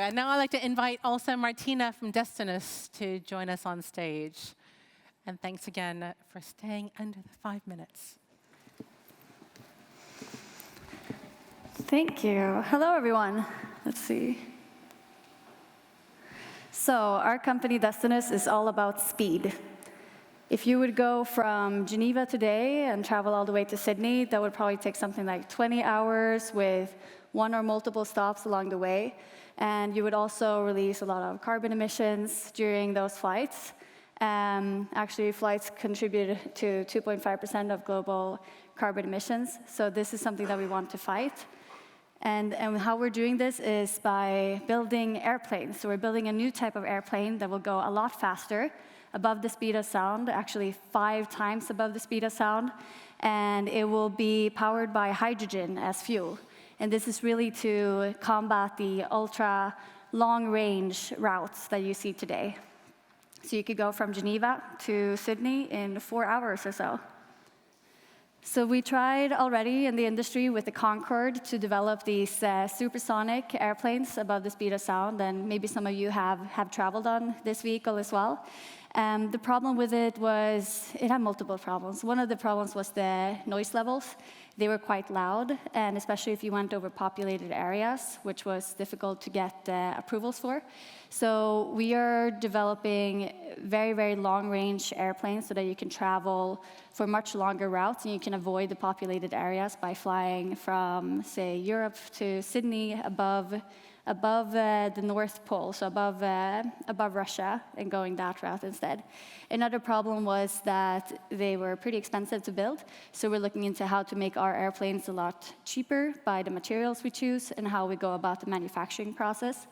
And now I'd like to invite also Martina from Destinus to join us on stage. And thanks again for staying under the 5 minutes. Thank you. Hello, everyone. Let's see. So our company, Destinus, is all about speed. If you would go from Geneva today and travel all the way to Sydney, that would probably take something like 20 hours with one or multiple stops along the way. And you would also release a lot of carbon emissions during those flights. Actually, flights contribute to 2.5% of global carbon emissions. So this is something that we want to fight. And how we're doing this is by building airplanes. So we're building a new type of airplane that will go a lot faster, above the speed of sound, actually 5 times above the speed of sound. And it will be powered by hydrogen as fuel. And this is really to combat the ultra long-range routes that you see today. So you could go from Geneva to Sydney in 4 hours or so. So we tried already in the industry with the Concorde to develop these supersonic airplanes above the speed of sound, and maybe some of you have traveled on this vehicle as well. The problem with it was, it had multiple problems. One of the problems was the noise levels. They were quite loud, and especially if you went over populated areas, which was difficult to get approvals for. So we are developing very, very long-range airplanes so that you can travel for much longer routes, and you can avoid the populated areas by flying from, say, Europe to Sydney above the North Pole, so above Russia, and going that route instead. Another problem was that they were pretty expensive to build, so we're looking into how to make our airplanes a lot cheaper by the materials we choose and how we go about the manufacturing process.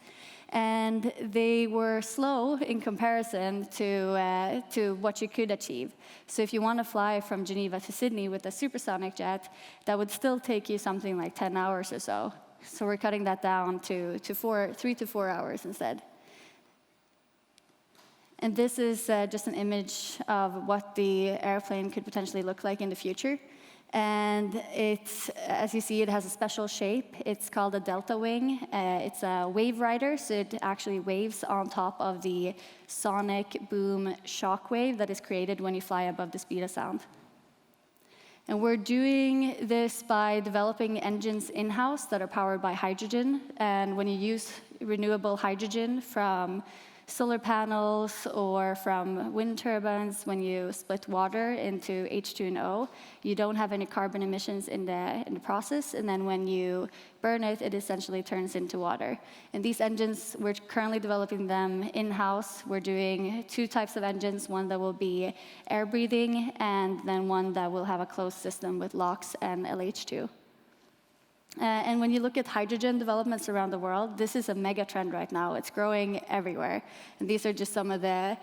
And they were slow in comparison to what you could achieve. So if you want to fly from Geneva to Sydney with a supersonic jet, that would still take you something like 10 hours or so. So we're cutting that down to 3 to 4 hours instead. And this is just an image of what the airplane could potentially look like in the future. And it's, as you see, it has a special shape. It's called a delta wing. It's a wave rider, so it actually waves on top of the sonic boom shock wave that is created when you fly above the speed of sound. And we're doing this by developing engines in-house that are powered by hydrogen. And when you use renewable hydrogen from solar panels or from wind turbines, when you split water into H2O, you don't have any carbon emissions in the process. And then when you burn it, it essentially turns into water. And these engines, we're currently developing them in-house. We're doing 2 types of engines, one that will be air breathing, and then one that will have a closed system with LOX and LH2. And when you look at hydrogen developments around the world, this is a mega trend right now. It's growing everywhere. And these are just some of the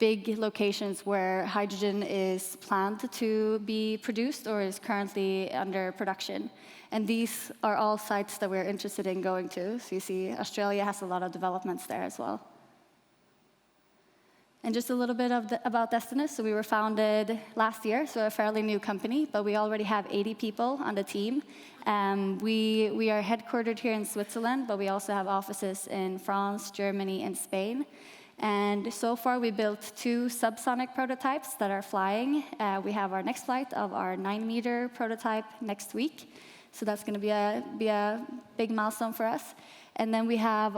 big locations where hydrogen is planned to be produced or is currently under production. And these are all sites that we're interested in going to. So you see, Australia has a lot of developments there as well. And just a little bit about Destinus. So we were founded last year, so a fairly new company, but we already have 80 people on the team. We are headquartered here in Switzerland, but we also have offices in France, Germany, and Spain. And so far, we built 2 subsonic prototypes that are flying. We have our next flight of our 9-meter prototype next week. So that's going to be a big milestone for us. And then we have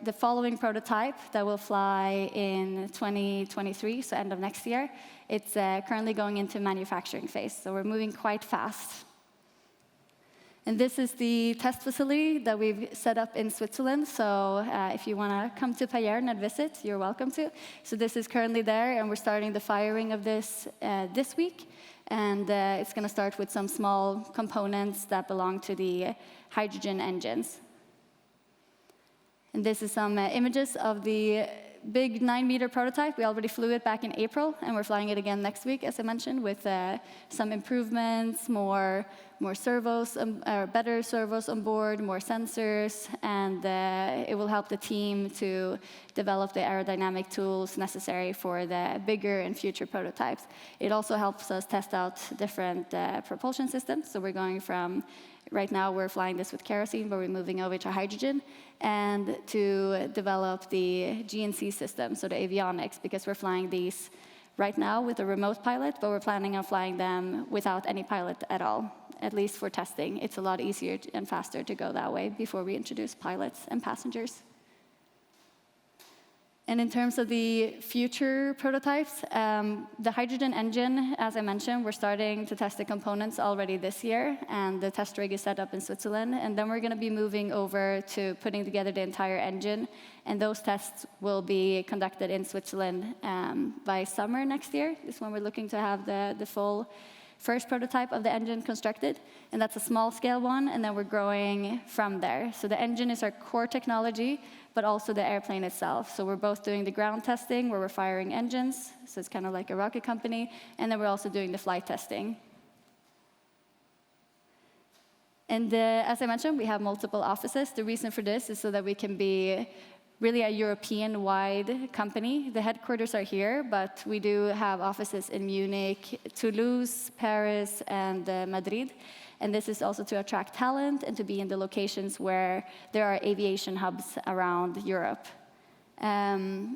the following prototype that will fly in 2023, so end of next year. It's currently going into manufacturing phase, so we're moving quite fast. And this is the test facility that we've set up in Switzerland. So if you want to come to Payerne and visit, you're welcome to. So this is currently there, and we're starting the firing of this this week. And it's going to start with some small components that belong to the hydrogen engines. And this is some images of the big 9-meter prototype. We already flew it back in April, and we're flying it again next week, as I mentioned, with some improvements, more servos, better servos on board, more sensors, and it will help the team to develop the aerodynamic tools necessary for the bigger and future prototypes. It also helps us test out different propulsion systems. So we're going from Right now, we're flying this with kerosene, but we're moving over to hydrogen, and to develop the GNC system, so the avionics, because we're flying these right now with a remote pilot, but we're planning on flying them without any pilot at all, at least for testing. It's a lot easier and faster to go that way before we introduce pilots and passengers. And in terms of the future prototypes, the hydrogen engine, as I mentioned, we're starting to test the components already this year, and the test rig is set up in Switzerland. And then we're going to be moving over to putting together the entire engine, and those tests will be conducted in Switzerland by summer next year. This is when we're looking to have the full first prototype of the engine constructed, and that's a small-scale one, and then we're growing from there. So the engine is our core technology, but also the airplane itself. So we're both doing the ground testing, where we're firing engines, so it's kind of like a rocket company, and then we're also doing the flight testing. And as I mentioned, we have multiple offices. The reason for this is so that we can be really a European-wide company. The headquarters are here, but we do have offices in Munich, Toulouse, Paris, and Madrid. And this is also to attract talent and to be in the locations where there are aviation hubs around Europe.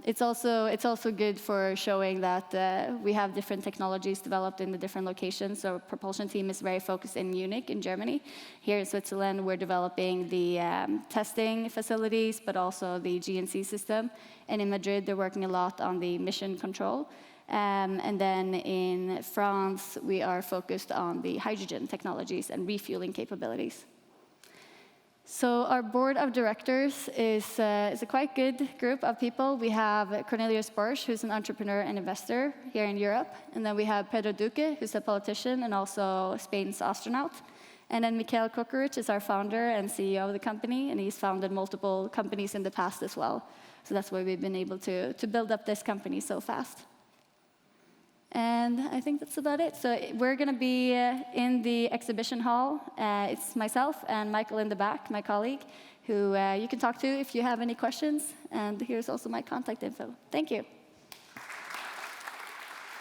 It's also good for showing that we have different technologies developed in the different locations. So our propulsion team is very focused in Munich, in Germany. Here in Switzerland, we're developing the testing facilities, but also the GNC system. And in Madrid, they're working a lot on the mission control. And then in France, we are focused on the hydrogen technologies and refueling capabilities. So our board of directors is a quite good group of people. We have Cornelius Borsch, who's an entrepreneur and investor here in Europe. And then we have Pedro Duque, who's a politician and also Spain's astronaut. And then Mikhail Kokorich is our founder and CEO of the company, and he's founded multiple companies in the past as well. So that's why we've been able to build up this company so fast. And I think that's about it. So we're going to be in the exhibition hall. It's myself and Michael in the back, my colleague, who you can talk to if you have any questions. And here's also my contact info. Thank you.